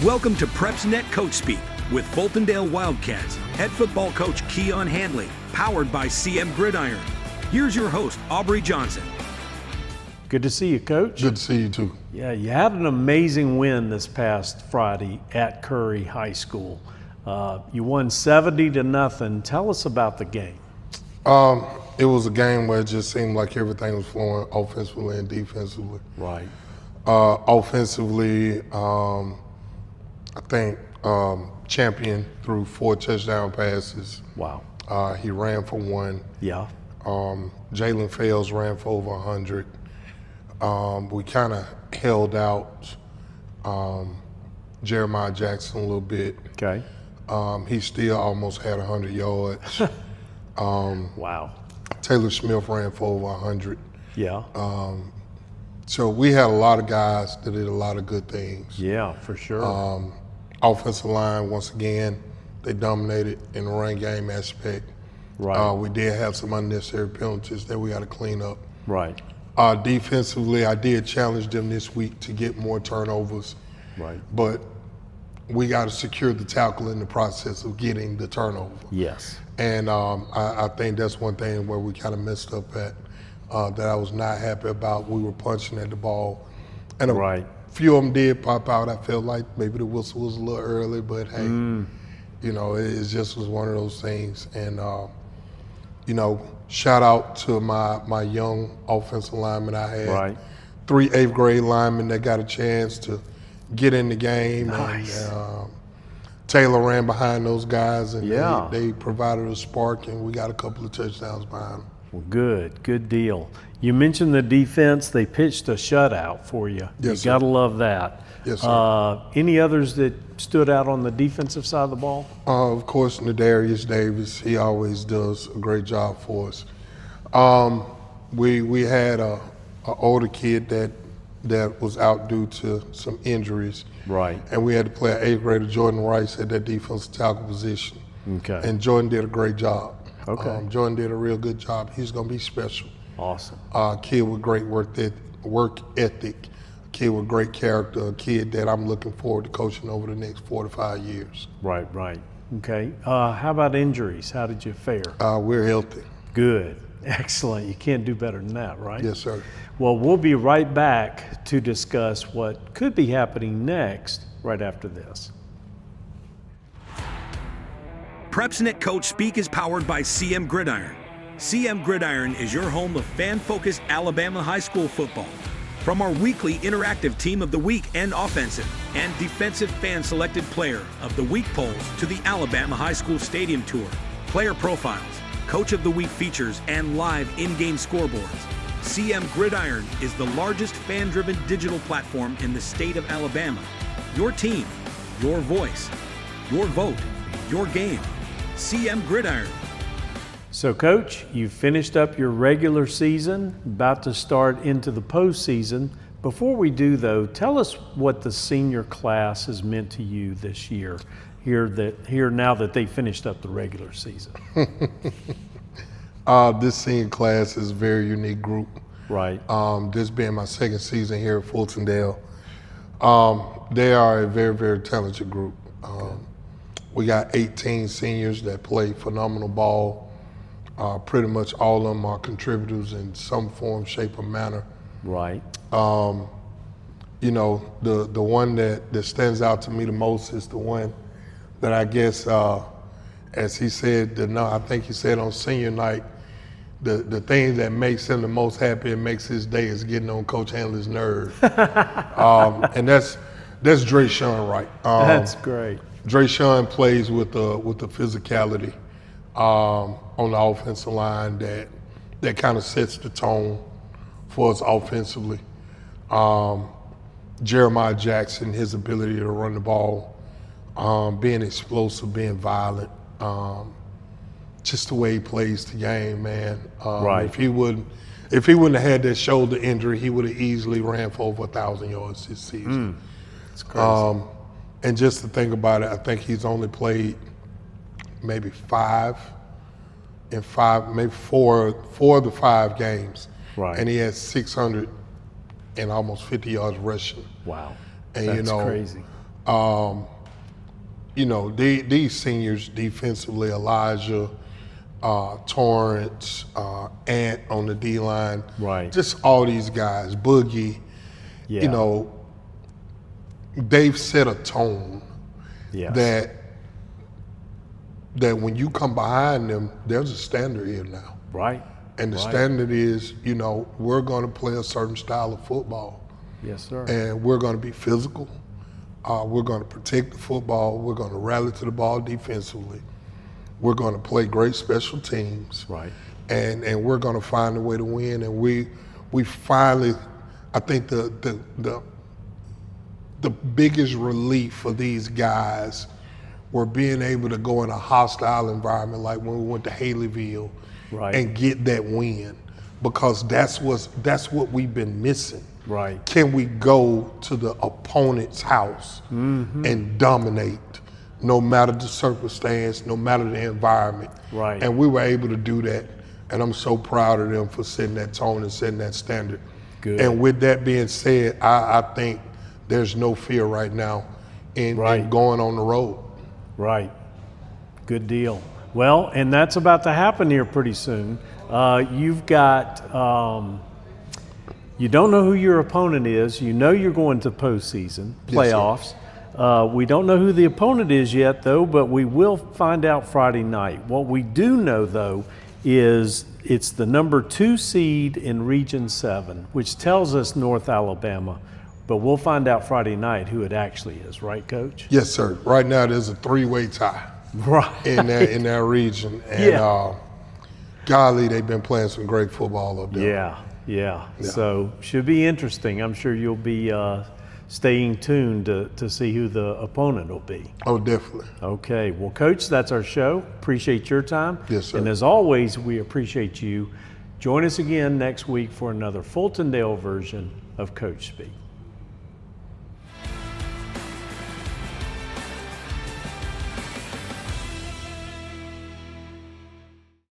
Welcome to PrepsNet Coach Speak with Fultondale Wildcats, head football coach Keon Handley, powered by CM Gridiron. Here's your host, Aubrey Johnson. Good to see you, Coach. Good to see you, too. Yeah, you had an amazing win this past Friday at Curry High School. You won 70-0. Tell us about the game. It was a game where it just seemed like everything was flowing offensively and defensively. Right. Offensively, I think Champion threw 4 touchdown passes. Wow. He ran for 1. Yeah. Jalen Fales ran for over 100. We kind of held out Jeremiah Jackson a little bit. Okay. He still almost had 100 yards. Wow. Taylor Smith ran for over 100. Yeah. So we had a lot of guys that did a lot of good things. Yeah, for sure. Offensive line, once again, they dominated in the run game aspect. Right. We did have some unnecessary penalties that we got to clean up. Right. Defensively, I did challenge them this week to get more turnovers. Right. But we got to secure the tackle in the process of getting the turnover. Yes. And I think that's one thing where we kind of messed up at that I was not happy about. We were punching at the ball. And a few of them did pop out. I felt like maybe the whistle was a little early, but hey, you know, it just was one of those things. And, you know, shout out to my young offensive lineman I had. Right. 3 8th grade linemen that got a chance to get in the game. Nice. And, Taylor ran behind those guys, and they provided a spark, and we got a couple of touchdowns behind them. Well, good deal. You mentioned the defense. They pitched a shutout for you. Yes, you got to love that. Yes, sir. Any others that stood out on the defensive side of the ball? Of course, Nadarius Davis. He always does a great job for us. We had a older kid that was out due to some injuries. Right. And we had to play an 8th grader, Jordan Rice, at that defensive tackle position. Okay. And Jordan did a great job. Okay. Jordan did a real good job. He's going to be special. Awesome. Kid with great work ethic, a kid with great character, a kid that I'm looking forward to coaching over the next 4 to 5 years. Right. Okay. How about injuries? How did you fare? We're healthy. Good. Excellent. You can't do better than that, right? Yes, sir. Well, we'll be right back to discuss what could be happening next right after this. PrepsNet Coach Speak is powered by CM Gridiron. CM Gridiron is your home of fan-focused Alabama high school football. From our weekly interactive Team of the Week and Offensive and Defensive Fan-Selected Player of the Week polls to the Alabama High School Stadium Tour, player profiles, Coach of the Week features, and live in-game scoreboards, CM Gridiron is the largest fan-driven digital platform in the state of Alabama. Your team, your voice, your vote, your game. CM Gridiron. So, Coach, you finished up your regular season, about to start into the postseason. Before we do, though, tell us what the senior class has meant to you this year, here now that they finished up the regular season. This senior class is a very unique group. Right. This being my second season here at Fultondale. They are a very, very talented group. We got 18 seniors that play phenomenal ball. Pretty much all of them are contributors in some form, shape, or manner. Right. You know, the one that stands out to me the most is the one that I guess, as he said, I think he said on senior night, the thing that makes him the most happy and makes his day is getting on Coach Handley's nerve. And that's Dre Sean Wright. That's great. Dre Sean plays with the physicality on the offensive line that kind of sets the tone for us offensively. Jeremiah Jackson, his ability to run the ball, being explosive, being violent, just the way he plays the game, man. Right. If he wouldn't have had that shoulder injury, he would have easily ran for over 1,000 yards this season. It's crazy. And just to think about it, I think he's only played maybe 4 of the 5 games. Right. And he has 600 and almost 50 yards rushing. Wow. And That's crazy. You know, these seniors defensively, Elijah, Torrance, Ant on the D line, Right. just all these guys, Boogie. Yeah. You know, they've set a tone Yes. that when you come behind them, there's a standard here now. Right. And the Right. standard is, you know, we're going to play a certain style of football. Yes, sir. And we're going to be physical. We're going to protect the football. We're going to rally to the ball defensively. We're going to play great special teams. Right. And we're going to find a way to win. And we finally, I think the biggest relief for these guys were being able to go in a hostile environment like when we went to Haleyville, Right. and get that win, because that's what we've been missing. Right. Can we go to the opponent's house and dominate, no matter the circumstance, no matter the environment? Right. And we were able to do that, and I'm so proud of them for setting that tone and setting that standard. Good. And with that being said, I think there's no fear right now in going on the road. Right. Good deal. Well, and that's about to happen here pretty soon. You've got, you don't know who your opponent is. You know you're going to postseason, playoffs. We don't know who the opponent is yet, though, but we will find out Friday night. What we do know, though, is it's the number 2 seed in Region 7, which tells us North Alabama. But we'll find out Friday night who it actually is, right, Coach? Yes, sir. Right now, there's a 3-way tie. Right. In that region. And golly, they've been playing some great football up there. Yeah. So should be interesting. I'm sure you'll be staying tuned to see who the opponent will be. Oh, definitely. Okay. Well, Coach, that's our show. Appreciate your time. Yes, sir. And as always, we appreciate you. Join us again next week for another Fultondale version of Coach Speak.